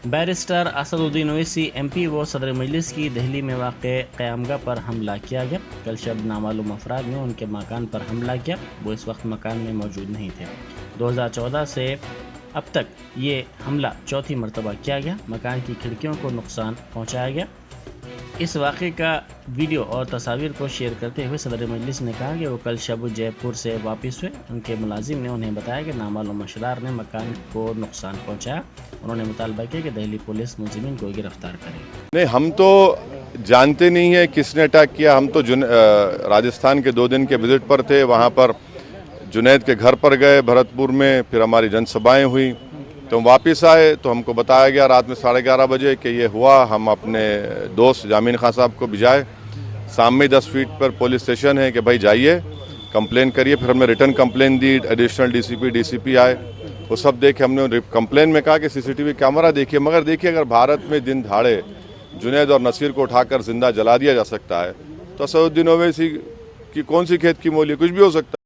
Barrister Asaduddin Owaisi MP व सदर मजलिस की दिल्ली में वाक़ क़यामगाह पर हमला किया गया। कल शब नामालूम अफराद ने उनके मकान पर हमला किया। वो इस वक्त मकान में मौजूद नहीं थे। 2014 से अब तक ये हमला चौथी मरतबा किया गया। मकान की खिड़कियों को नुकसान पहुँचाया गया। इस वाक़े का वीडियो और तस्वीर को शेयर करते हुए सदर मजलिस ने कहा कि वो कल शब जयपुर से वापस हुए। उनके मुलाजिम ने उन्हें बताया कि नामालूम अशरार ने मकान को नुकसान पहुंचाया। उन्होंने मुतालबा किया कि दिल्ली पुलिस मुलजिमीन को गिरफ्तार करे। नहीं, हम तो जानते नहीं है किसने अटैक किया। हम तो राजस्थान के 2 दिन के विजिट पर थे। वहाँ पर जुनैद के घर पर गए भरतपुर में, फिर हमारी जनसभाएं हुई, तो हम वापस आए तो हमको बताया गया रात में 11:30 बजे कि ये हुआ। हम अपने दोस्त जामीन खान साहब को भिजाए। सामने 10 फीट पर पुलिस स्टेशन है कि भाई जाइए कंप्लेन करिए। फिर हमने रिटर्न कंप्लेन दी। एडिशनल DCP आए, वो सब देखे। हमने कंप्लेन में कहा कि CCTV कैमरा देखिए। मगर देखिए, अगर भारत में दिन दहाड़े जुनैद और नसीर को उठाकर जिंदा जला दिया जा सकता है तो असदुद्दीन ओवैसी की कौन सी खेत की मोली, कुछ भी हो सकता है।